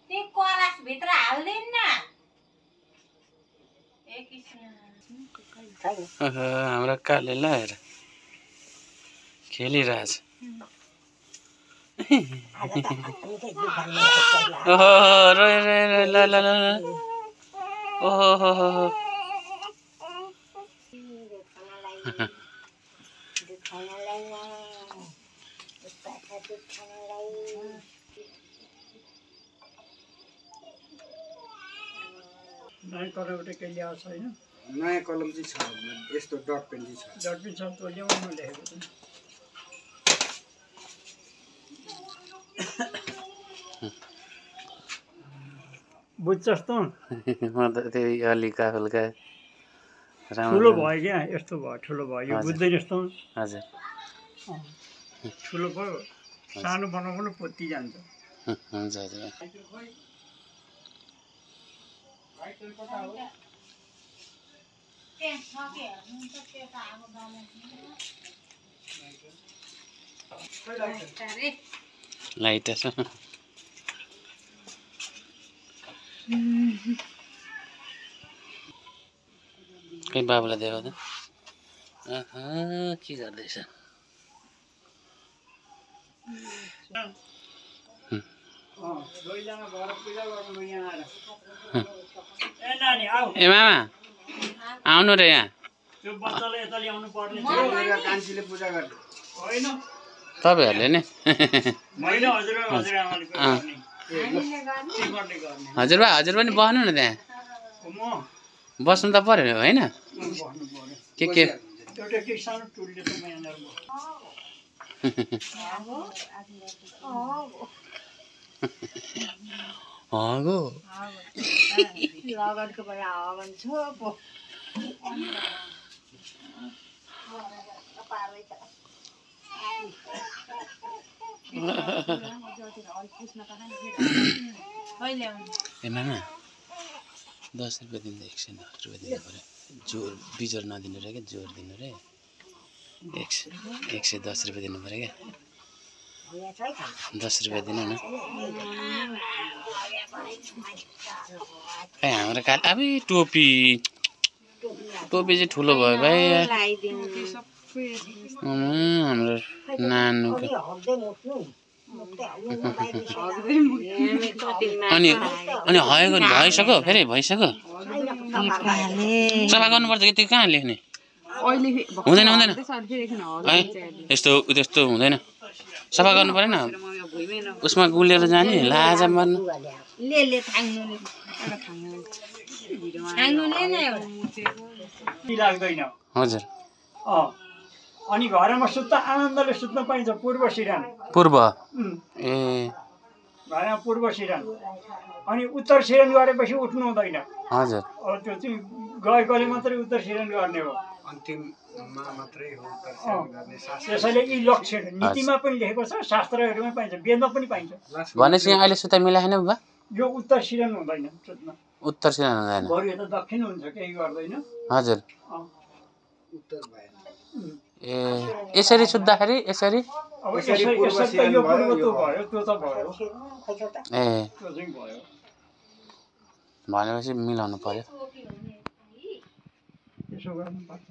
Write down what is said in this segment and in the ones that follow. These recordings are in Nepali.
त्यो कलास भित्र हाल्दैन न हाम्रो काले ल हेर खेलिरहेछ ओहो रोय रोय रोय ल ल ल ओहो नयाँ कलम एउटा केही ल्याएको छैन नयाँ कलम चाहिँ छ यस्तो डट पेन चाहिँ छ डट पेन छ त्यो ल्याउनु लेखेको छ बुझ्छस् त म त त्यही हल्का फुल्का ठुलो भयो क्या यस्तो भयो ठुलो भयो यो बुझ्दैनस् त हजुर ठुलो भयो सानो बनाउनु पोति जान्छ हुन्छ हजुर लाइट छ खै बाबुलाई देखाउ त के गर्दैछ ए मामा आउनु रे यहाँ त्यो बच्चालाई यता ल्याउनु पर्ने कान्छीले पूजा गर्ने होइन तपाईँहरूले नि होइन हजुरआमाले हजुरबा हजुर पनि बस्नु न त्यहाँ म बस्नु त पर्यो होइन बस्नु पर्यो के एउटा के सानो टुलले त म यहाँ हगो लगडको बडा हगन छोपो ए मामा 10 रुपियाँ दिँदा 100 रुपियाँ दिनु पर्यो जोर बिजोर नदिनु रे क्या जोर दिनु रे 110 रुपियाँ दिनु पर्यो क्या 10 रुपियाँ दिनु न खै हाम्रो काल अबे टोपी चाहिँ ठुलो भयो भाइ हाम्रो नानुको अनि हएको भइसक्यो फेरि भइसक्यो सफा गर्नुपर्छ कि त्यो कहाँ लेख्ने हुँदैन है यस्तो त्यस्तो हुँदैन सफा गर्नु परेन उसमा गुलेर जाने लाजा मार्नु लाग्दैन हजुर अनि घरमा सुत्दा आनन्दले सुत्न पाइन्छ पूर्व सिरान पूर्व ए घरमा पूर्व सिरान अनि उत्तर सिरान गरेपछि उठ्नु हुँदैन हजुर त्यो चाहिँ गएकोले मात्रै उत्तर सिरान गर्ने हो अन्तिममा मात्रै हो उत्तर सिरान गर्ने त्यसैले यी लक्षण नीतिमा पनि लेखेको छ शास्त्रहरूमा पाइन्छ वेदमा पनि पाइन्छ भनेपछि अहिले सुता मिलाएन बुबा यो उत्तर सिरान हुँदैन सुत्न उत्तर सिरान हुँदैन बरु यता दक्षिण हुन्छ केही गर्दैन हजुर उत्तर भएन ए यसरी सुत्दाखेरि यसरी अब यसरी यो पूर्व भयो त्यो त भयो ए त्यो चाहिँ भयो भनेपछि मिलाउनु पर्यो यसो गर्नुपर्छ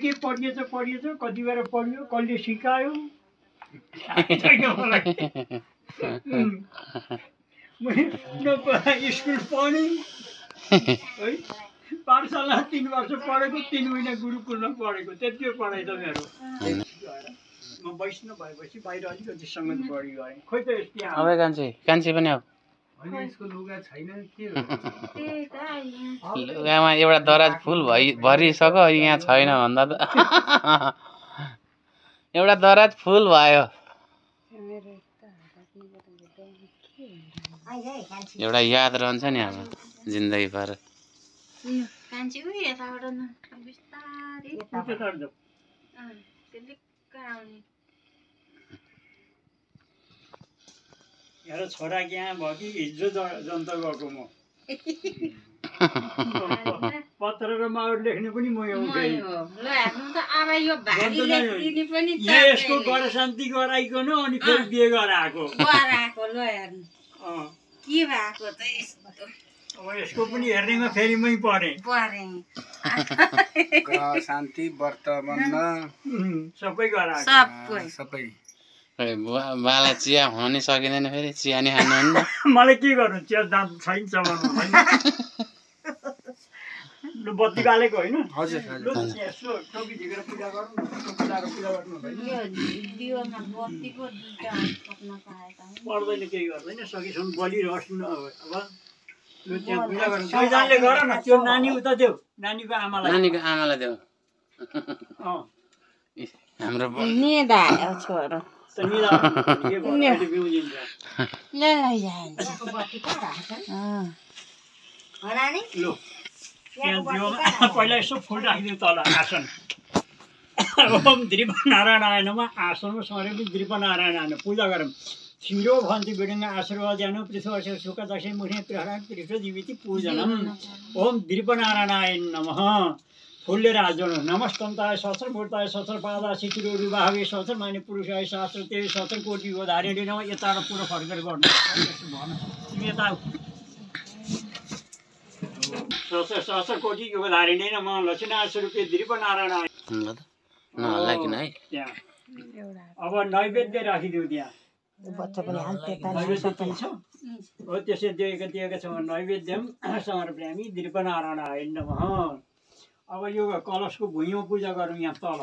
के पढिएछ कति बेर पढ्यो कसले सिकायो स्कुल पढेँ है पाठशाला 3 वर्ष पढेको 3 महिना गुरुकुलमा पढेको त्यति पढाइ त मेरो म वैष्णव भएपछि बाहिर अलिकति सङ्गत बढी गरेँ खोइ त त्यहाँ अब कान्छी पनि अब यसको लुगा छैन के लुगामा एउटा दराज फुल भरिसक्यो यहाँ छैन भन्दा त एउटा दराज फुल भयो एउटा याद रहन्छ नि अब जिन्दगी भर कान्छी उ यताबाट न बिस्तारै मेरो छोरा यहाँ भयो कि हिजो जन्त गएको म पत्र र माउर लेख्ने पनि म ल एउटै हेर्नु त अब यो भारी गर्दैन यो। लेखिदिने पनि यसको गर शान्ति गराइकन अनि फेरि बिहे गराएको गराएको ल हेर्नु अँ। के भएको त यस्तो अब यसको पनि हेर्नेमा फेरि मै परेँ परे ग्रह शान्ति व्रत बन्द सबै गराएको सबै सबै खै बाला चिया हुन सकिँदैन फेरि चिया नि खानुहुन्न मलाई के गर्नु चिया दाँत छैन चबाउनु होइन लु बत्ती बालेको होइन हजुर लु यसो टोपी झिकेर पूजा गर्नु न टोपी लगाएर पूजा गर्नु होइन यो दियोमा बत्तीको दुईटा हात पक्न पाएका पर्दैन केही गर्दैन सकेसम्म बलिरहोस् न अब लु त्यहाँ पूजा गर्नु दुईजनाले गर न त्यो नानी उता देऊ नानीको आमालाई नानीको आमालाई देऊ अँ हाम्रो निदा आयो छोरो त निदा के भयो अहिले बिउजिन्छ ल लैजान्छ होला नि लु त्यहाँ दिउमा पहिला यसो फुल राखिदिउँ तल आसन ओम दृप नारायणमा आसनमा सरेपछि दृप नारायण पूजा गरौँ क्षीरो भन्ति विडङ्ग आशीर्वाद जानु पृथ्वी सुख दक्षिण मुखे प्रहरण पृथ्वी जीवित पूजनम ओम दृप नारायण नमः फुलले राजोनु नमस्तन्ताय सहस्रमूर्ताय सहस्रपादा शिशिरो भावे सहस्र माने पुरुषाय शास्त्र ते सहस्र कोटि हो धारणले नम यता र पुरो फर्केर गर्नु तिमी यता सहस्र कोटि यो धारणले नम लक्ष्मीनारायण स्वरूपे दृप नारायण नहल्ला किन है त्यहाँ अब नैवेद्य राखिदिउँ त्यहाँ नैवेद्य किन्छ हो त्यसै दिएका छौँ नैवेद्यम समर्पयामि दृप नारायणाय नमः अब यो कलशको भुइँमा पूजा गरौँ यहाँ तल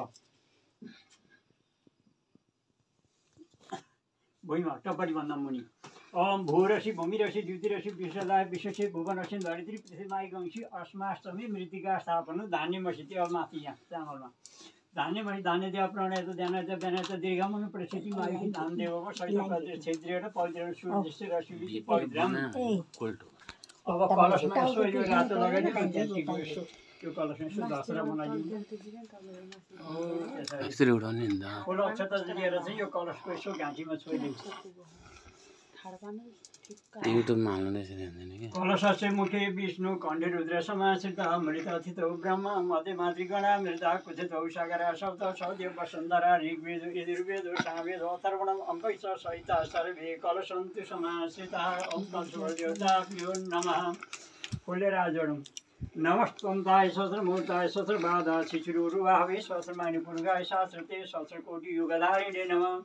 भुइँमा टपरीभन्दा मुनि ओम भूरसी भूमिरसी द्युतिरसी विश्वदाय विश्वसी भुवनसी धरित्री पृथ्वी माइगंसी अस्माष्टमी मृतिका स्थापना धान्यमसी त्यो माथि यहाँ चामलमा धान्यमसी धान्य देव प्रणय ध्यान बेनाय दीर्घमनु प्रसिद्धि माइकी नाम देव सहित क्षेत्रीय र पवित्र सूर्य रसी पवित्रम अब कलशमा यसो यो रातो लगाइदिनु यसो त्यो कलशमा यसो दसरा बनाइदिनु यसरी उडाउने नि त फुल अक्षता लिएर चाहिँ यो कलशको यसो घाँटीमा छोइदिन्छ युट्युबमा हाल्नुहुँदैछ नि हुँदैन कि कलशस्य मुखे विष्णु खण्डे रुद्र समाश्रित मृत अथितौ ब्रह्म मध्य मातृगणा मृत कुथितौ सागर शब्द सौदेव वसुन्धरा ऋग्वेद यजुर्वेद सामवेद अथर्वणम अम्बैश सहित सर्वे कलशन्तु समाश्रिता ओम देवताभ्यो नमः फुलेर जोडौँ नमस्तन्ताय सहस्रमूर्ताय सहस्रबाधा शिशुरुवाहवे सहस्रमानि पुरुषाय शास्त्रते सहस्रकोटि युगधारिणे नमः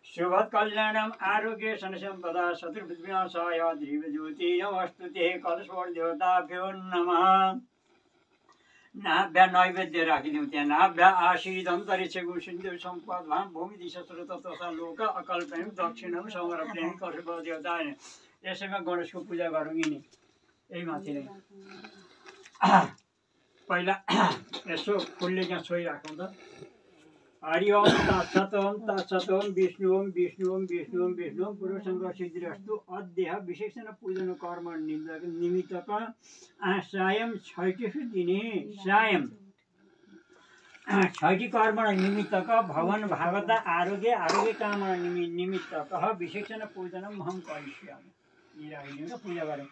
शुभत् कल्याणम आरोग्य संसम्पदा शत्रुविनाशाय ध्रुवज्योति नमस्तुते कलशवर देवताभ्यो नमः नाभ्या नैवेद्य राखिदिउँ त्यहाँ नाभ्या आशीर् अन्तरिक्षको सिन्धु सम्पद भाम भूमि दिशा स्रोत तथा लोक अकल्पयम दक्षिणम समर्पयम कलशवर देवता यसैमा गणेशको पूजा गरौँ यिनी यही माथि नै पहिला यसो फुलले त्यहाँ छोइराखौँ त हरि ओम तत्सत ओम विष्णु ओम विष्णु ओम विष्णु ओम विष्णु ओम पुरुषङ्ग सिद्धिरस्तु अध्यय विशेषण पूजन कर्म निमित्तक सायं छैटिसु दिने सायं छैटी कर्म निमित्तक भवन भागवत आरोग्य आरोग्य काम निमित्तक विशेषण पूजनम हम करिष्यामि पूजा गरौँ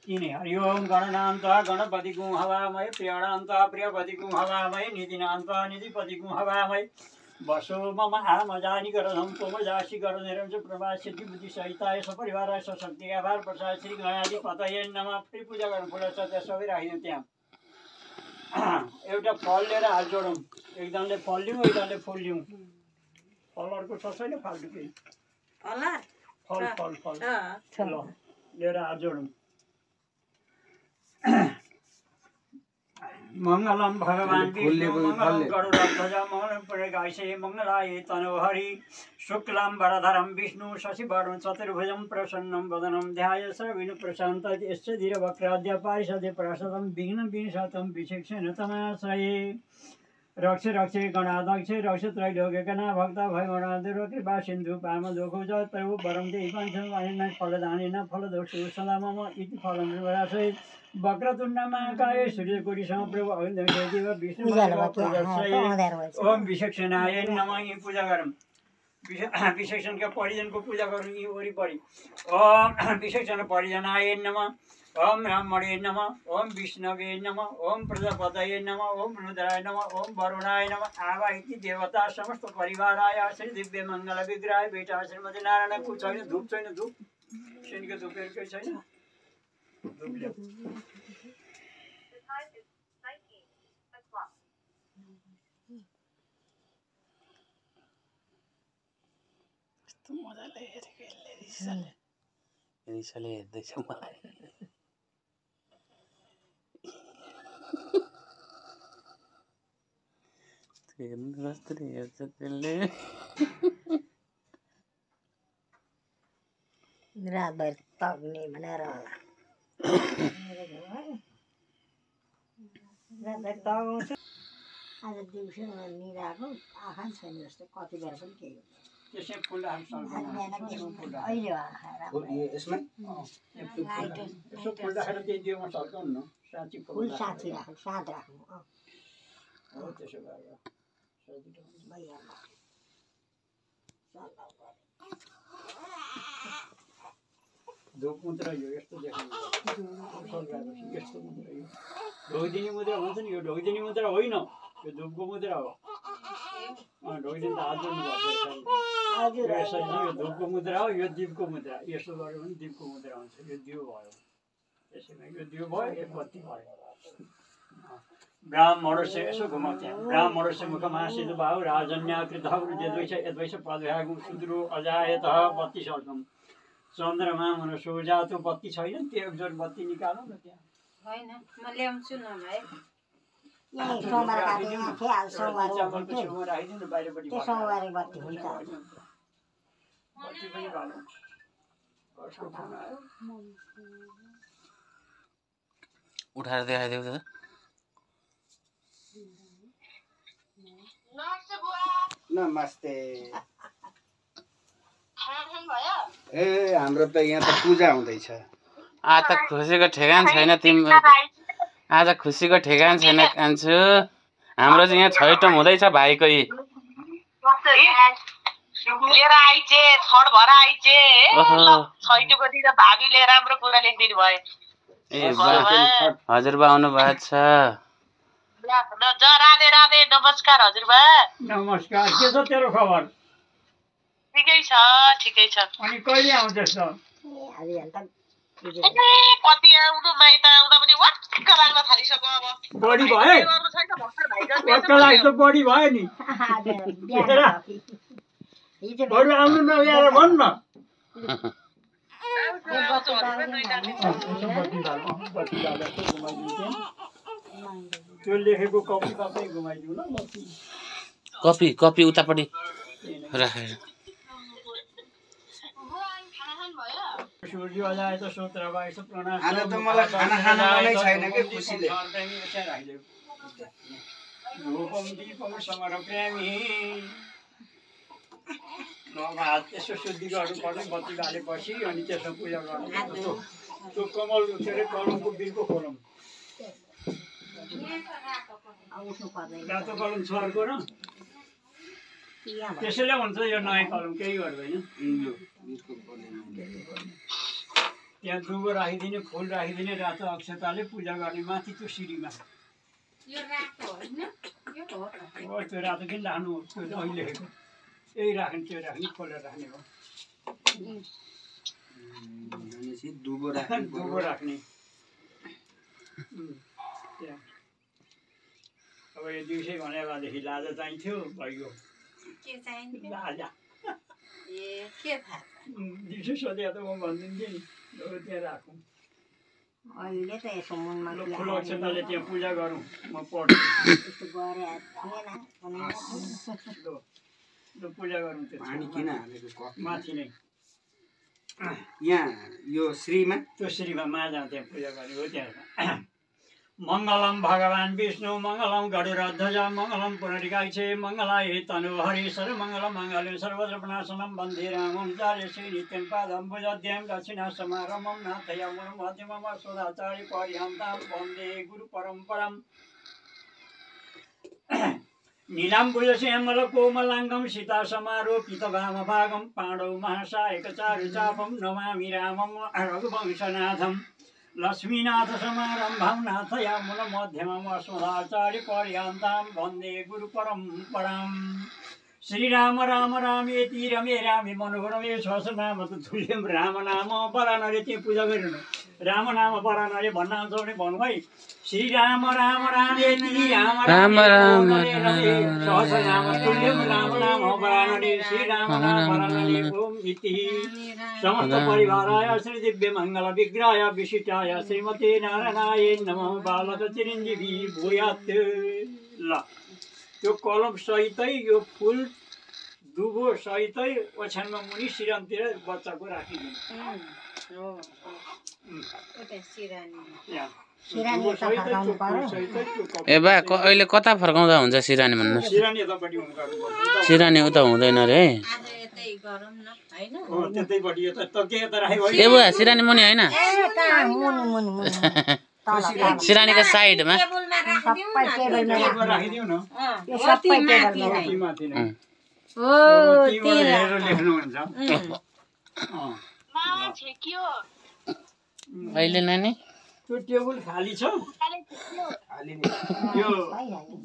तिनी हरि ओम गणनान्त गणपति गुं हवामय प्रियणान्त प्रियपति गुं हवामय निधिनान्त निधिपति गुं हवामय बसो मम आमजानी गरधम पोमजासी गरधेरम च प्रभा सिद्धि बुद्धि सहिताय सपरिवार सशक्ति आभार प्रसाद श्री गणादि पतये नमः फेरि पूजा गर्नु फुल सत्य सबै राखिदिउँ त्यहाँ एउटा फल लिएर हात जोडौँ एकदमले फल लिउँ एकदमले फुल लिउँ फल अर्को छ छैन फाल्टु केही फल फल फल ल लिएर हात जोडौँ मङ्गलम भगवान् विष्णु मङ्गलम गरुडध्वज मङ्गलम पुण्यगायसे मङ्गलाय तनोहरि शुक्लां वरधरं विष्णु शशिवर्णं चतुर्भुजं प्रसन्नं वदनं ध्याय सर्वविघ्न प्रशान्तं यस्य धीरवक्राद्य पारिषदे प्रसादं विघ्नं विनाशतं विचक्षण तमाश्रये रक्ष रक्षे गणाध्यक्ष रक्ष त्रैलोक्यगणा भक्त भयगणाधुर कृपा सिन्धु पामदोखो जय प्रभु वरं देहि पञ्चम फलदानेन फलदोषु सदा मम इति फलं निवराशय वक्रतुण्डमाकाय सूर्यकोटि समप्रभ अग्निदेव विष्णु ओम विचक्षणाय नमः यी पूजा गरौँ विचक्षणका परिजनको पूजा गरौँ यी वरिपरि ओम विचक्षण परिजनाय नमः ओम ब्राह्मणे नमः, ओम विष्णवे नमः, ओम प्रजापतये नमः, ओम रुद्राय नमः, ओम वरुणाय नमः। आवाहिति देवता समस्त परिवाराय श्री दिव्य मंगल विग्रह बेटा श्रीमती नारायण को छैन धूप छैन धूप शनिको धूपहरुकै छैन धूप ल्याऊ। मजाले हेरेको रिसाले हेर्दैछ मलाई। हेर्नु कस्तो हेर्छ त्यसले। रातभरि तग्ने भनेर होला रातभरि तगाउँछु। आज दिउँसो निदाएको आँखा छैन जस्तो कति बेर पनि केही त्यसै फुलहरु सर्दैन अहिले यसमा यसो फुल्दाखेरि त्यही दिउमा सर्काउनु न साँच्ची फुल साँची राख्नु साँध राख्नु हो त्यसो गरेर भइहाल्छ। धूप मुद्रा यो यस्तो देखाउनु यस्तो मुद्रा यो ढोगिदिने मुद्रा भन्छ नि यो ढोगिदिने मुद्रा होइन यो धूपको मुद्रा हो। ढोगिदिनु त हात जोड्नुपर्छ यसरी यो धूपको मुद्रा हो यो दीपको मुद्रा यसो गर्यो भने दीपको मुद्रा हुन्छ। यो दियो भयो त्यसैमा यो दियो भयो एक बत्ती भयो। ब्राह्मणस्य यसो घुमाउ त्यहाँ ब्राह्मणस्य मुखमासित भाव राजन्याकृतः यद्वैष यद्वैष पदभागं सुदुरो अजायतः बत्ती सर्कम चन्द्रमा मनुष्य जातो बत्ती छैन त्यो एकजोर बत्ती निकालौँ न त्यहाँ होइन म ल्याउँछु न भाइ। राखिदिनु बाहिरपट्टि बत्ती हुन्छ बत्ती पनि बालौँ। कसको फोन आयो उठाएर देखाइदेऊ त। नमस्ते। ए हाम्रो त यहाँ त पूजा हुँदैछ। आज त खुसीको ठेगान छैन आज खुसीको ठेगान छैन कान्छु। हाम्रो चाहिँ यहाँ छैटम हुँदैछ भाइको लिएर आइचे छड भएर आइचे छैटुको दिन भाबीले राम्रो कुरा लेखिदिनु भयो। ए हजुरबा आउनु भएको छ। राधे राधे नमस्कार हजुरबा। नमस्कार के छ तेरो खबर? ठिकै छ ठिकै छ। अनि कहिले आउँछस् त? कति आउनु माइत आउँदा पनि वाक्क लाग्न थालिसक्यो अब। बढी भयो वाक्क लाग्छ बढी भयो नि। बरु आउनु नल्याएर भन् न। त्यो लेखेको कपी कतै घुमाइदिउँ न। कपी उतापट्टि राखेर सूर्य अजाय त सूत्र बाइस प्रणाम। आज त मलाई खाना खान मनै छैन के खुसीले। रूपम दीपम समर प्रेमी हात यसो शुद्धि गर्नुपर्ने बत्ती बालेपछि अनि त्यसमा पूजा गर्नु। त्यो कमल के अरे कलमको बिलको खोलौँ रातो कलम छर्को र त्यसैले हुन्छ यो नयाँ कलम केही गर्दैन। त्यहाँ दुबो राखिदिने फुल राखिदिने रातो अक्षताले पूजा गर्ने माथि त्यो सिँढीमा। हो त्यो रातो किन राख्नु त्यो अहिले लेखेको यही राख्ने त्यो राख्ने खोलेर राख्ने हो। दुबो राख्ने अब यो दिउँसै भनेको भएदेखि लाजा चाहिन्थ्यो भइगयो। लाजा दिउँसै सोधे त म भनिदिन्थेँ नि त्यहाँ राखौँ। अहिले त यसो मनमा ठुलो अक्षताले त्यहाँ पूजा गरौँ म पढ्छु पूजा गरौँ त्यो पानी किन हालेको माथि नै यहाँ यो श्रीमा त्यो श्रीमा माजा त्यहाँ पूजा गर्ने हो। त्यहाँ मङ्गलम भगवान् विष्णु मङ्गलम गरुडध्वज मङ्गलम पुनरिकाक्षे मङ्गलाय तनुहरि सर्वमङ्गलम मङ्गले सर्वत्र प्रणाशनं वन्दे रामं चार्यश्री नित्यं पादम्बुजद्यं दक्षिणासमारमं नाथयामं मध्यमम सदाचार्य पर्यन्तां वन्दे गुरुपरम्पराम्। नीलाम्बुजश्यामल कोमलाङ्गं सीतासमारोपितवामभागं पाण्डौ महासायकचारुचापं नमामि रामं रघुवंशनाथम्। लक्ष्मीनाथ समारम्भां नाथयामुन मध्यमम् अस्मदाचार्य पर्यन्तां वन्दे गुरु परम्पराम् श्रीराम राम रामेति रमे रामे मनोरमे सहस्रनाम तुल्यं राम नाम परानले चाहिँ पूजा गरिनु राम नाम परानले भन्न आउँछ भने भन्नु है श्रीराम राम रामेति राम राम सहस्रनाम तुल्यं राम नाम परानले श्रीराम नाम परानले ओम इति समस्त परिवाराय श्री दिव्य मंगल विग्रहाय विशिष्टाय श्रीमते नारायणाय नमः बालक चिरञ्जीवी भूयात् ल त्यो कलम सहितै यो फुल दुबो सहितै ओछ्यानमा मुनि सिरानतिर बच्चाको राखिदिनु ए बा अहिले कता फर्काउँदा हुन्छ सिरानी भन्नुहोस् सिरानी यतापट्टि हुनुपर्छ सिरानी उता हुँदैन रे त्यतैपट्टि यता त के यता राखेको ए बुवा सिरानी मुनि होइन सिरानीको साइडमा राखिदिउ न माथि नै लेख्नुहुन्छ अहिले नानी त्यो टेबल खाली छ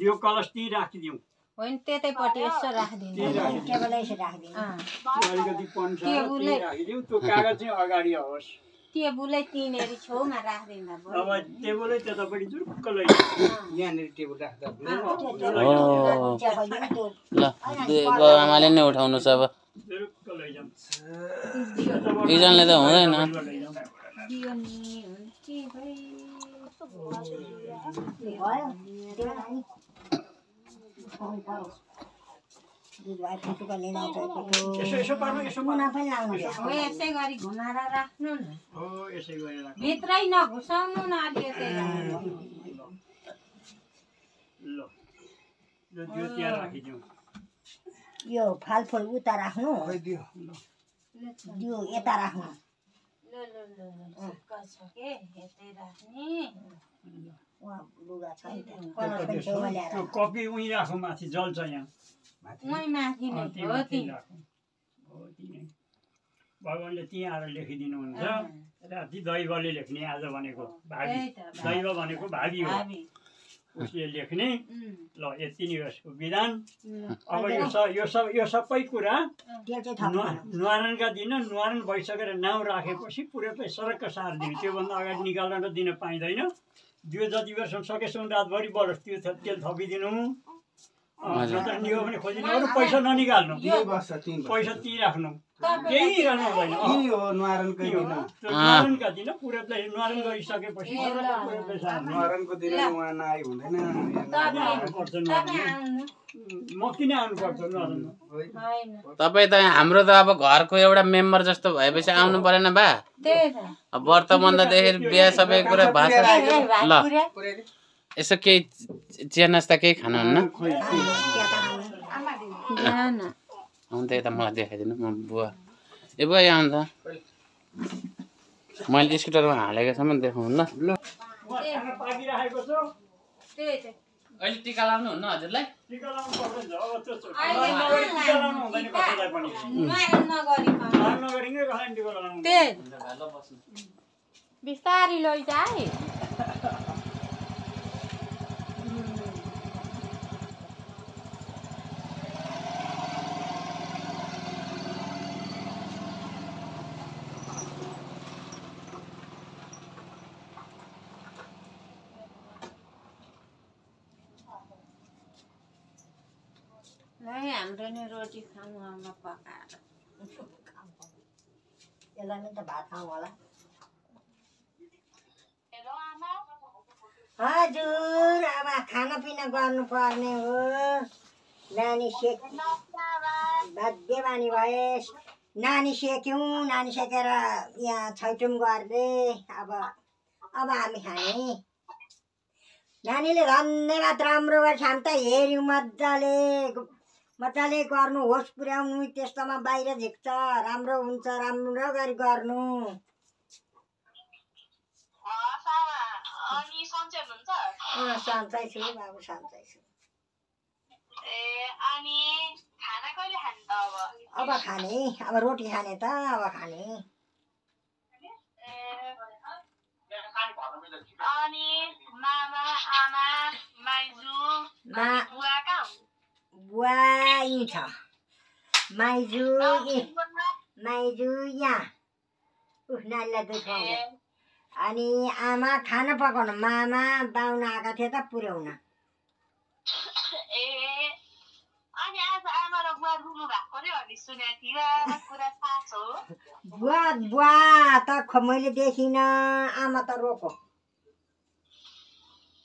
यो कलश ती राखिदिउँ होइन त्यतैपट्टि यसो राखिदिनु टेबलै यसो राखिदिनु अलिकति पन्सा राखिदिउँ त्यो कागज चाहिँ अगाडि होस् टेबुलै तिनीहरू छेउमा राखिदिँदा अब टेबलै त्यतापट्टि जुरुक्क लै यहाँनिर टेबल राख्दा ल आमाले नै उठाउनु छ अब जुरुक्क लैजाउँ इजनले त हुँदैन यसो पार्नु यसो पार्नु यसै गरी घुमाएर राख्नु न हो यसै गरेर भित्रै नघुसाउनु न अलिकति ल यो त्यहाँ राखिदिउँ यो फलफुल उता राख्नु यो यता राख्नु त्यो कपी उहीँ राखौँ माथि जल्छ यहाँ भगवान्ले त्यहीँ आएर लेखिदिनुहुन्छ राति दैवले लेख्ने आज भनेको भावी दैव भनेको भावी हो उसले लेख्ने ल यति नै यसको विधान अब यो सबै कुरा न्वारानका दिन न्वारान भइसकेर नाउँ राखेपछि पुरै सरक्क सार दिनु त्योभन्दा अगाडि निकाल्न त दिन पाइँदैन त्यो जति बेरसम्म सकेसम्म रातभरि बढोस् त्यो तेल थपिदिनु नियो भने खोजिदिनु अरू पैसा ननिकाल्नु पैसा ती राख्नु केही गर्नु हुँदैन न्वारानका दिन पुरै न्वारान गरिसकेपछि न्वारानको दिन उहाँ नआइ हुँदैन म किन आउनुपर्छ न्वारानमा तपाईँ त हाम्रो त अब घरको एउटा मेम्बर जस्तो भएपछि आउनु परेन बा व्रत बन्दादेखि बिहा सबै कुरा भाषा ल यसो केही चिया नास्ता केही खानुहुन्न आउनु त यता मलाई देखाइदिनु म बुवा ए बुवा यहाँ आउनु त मैले स्कुटरमा हालेको छ म देखाउनु ल अहिले टिका लाउनु हुन्न हजुरलाई बिस्तारी लैजा है हाम्रो नि रोटी खानु आमा पकाएर यसलाई नि त भात खाउँ होला हजुर अब खानापिना गर्नुपर्ने हो नानी बाध्य बानी भएस नानी सेक्यौँ नानी सेकेर यहाँ छैटौँ गर्ने अब हामी खाने नानीले धन्यवाद राम्रो गर्छ हामी त हेऱ्यौँ मजाले गर्नु होस् पुर्याउनु त्यस्तोमा बाहिर झिक्छ राम्रो हुन्छ राम्रो गरी गर्नु सन्चै छु बाबु सन्चै छु अब खाने अब रोटी खाने त अब खाने अनि मामा आमा माइजू बुवा कहाँ हुन्? बुवा यहीँ छ माइजू माइजू यहाँ नानीलाई दुध खुवाउँदै अनि आमा खाना पकाउनु मामा बाहुन आएको थियो त पुर्याउन ए अनि आज आमा र बुवा रुनु भएको रे भन्ने सुनेको थियो कुरा साँचो हो? बुवा बुवा त मैले देखिनँ आमा त रोको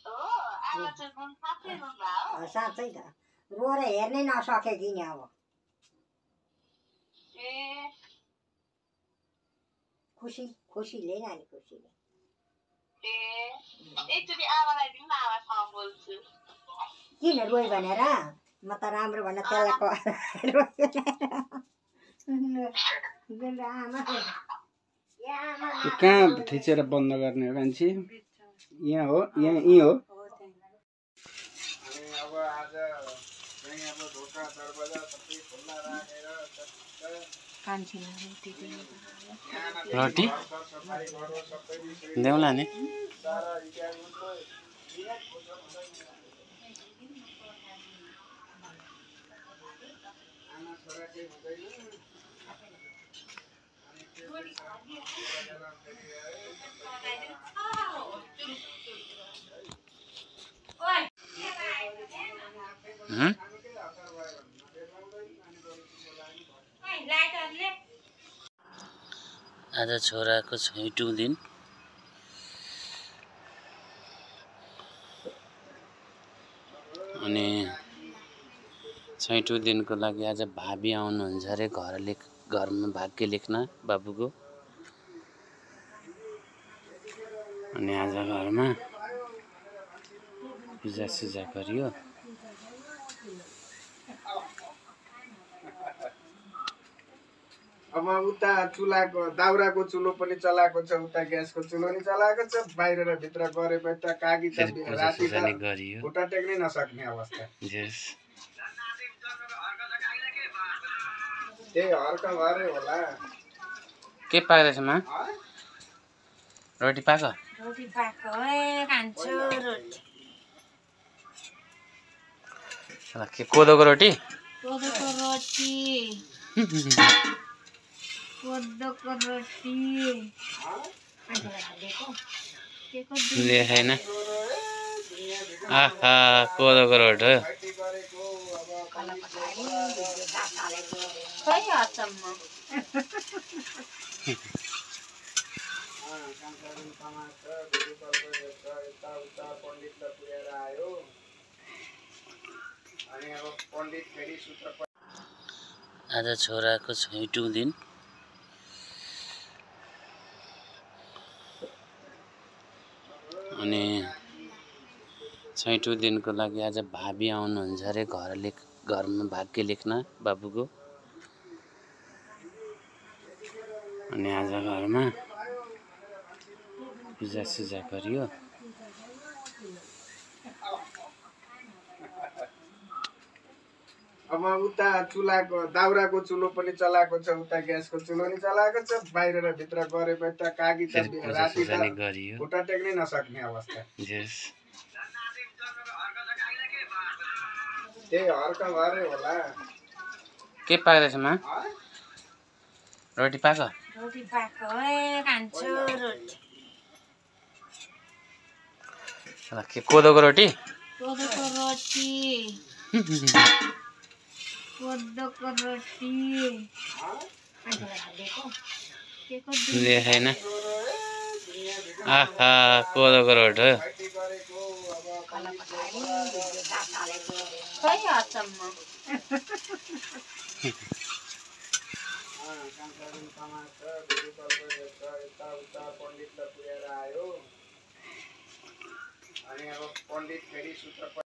हो आमा चाहिँ रुनु साँच्चै रुनु भयो? साँच्चै त रोएर हेर्नै नसके कि नि अब ए खुसीले नानी खुसीले ए एकचोटि आमालाई दिनु न आमासँग बोल्छु किन रोइ भनेर म त राम्रो भन्न त्यसलाई कहाँ थिचेर बन्द गर्ने हो मान्छे यहाँ हो यहीँ हो अब आज चाहिँ अब ढोका दरवाजा सबै खुल्ला राखेर रोटी देउला नि आज छोराको छैटौँ दिन अनि छैटौँ दिनको लागि आज भाबी आउनुहुन्छ अरे घरमा भाग्य लेख्न बाबुको अनि आज घरमा पूजासुजा गरियो अब उता चुलाको दाउराको चुलो पनि चलाएको छ उता ग्यासको चुलो पनि चलाएको छ बाहिर र भित्र गरेपछि त कागी त राति त खुट्टा टेक्नै नसक्ने अवस्था त्यही हर्क भरे होला के पाक्दैछ मा रोटी पाको रोटी पाको खान्छु रोटी के कोदोको रोटी कोदोको रोटी कोदोको रोटी देखेन आहा कोदोको रोटी हो खै अचम्म आज छोराको छैटौँ दिन अनि छैटौँ दिनको लागि आज भाबी आउनुहुन्छ अरे घरमा भाग्य लेख्न बाबुको अनि आज घरमा पूजासुजा गरियो अब उता चुलाको दाउराको चुलो पनि चलाएको छ उता ग्यासको चुलो पनि चलाएको छ बाहिर र भित्र गरेपछि त कागी त राति त खुट्टा टेक्नै नसक्ने अवस्था त्यही हर्क भरे होला के पाक्दैछ मा रोटी पाको रोटी पाको खान्छु रोटी के कोदोको रोटी कोदोको रोटी कोदोको रोटी देखेन आहा कोदोको रोटी हो खै अचम्म अनि अब पण्डित फेरि सूत्र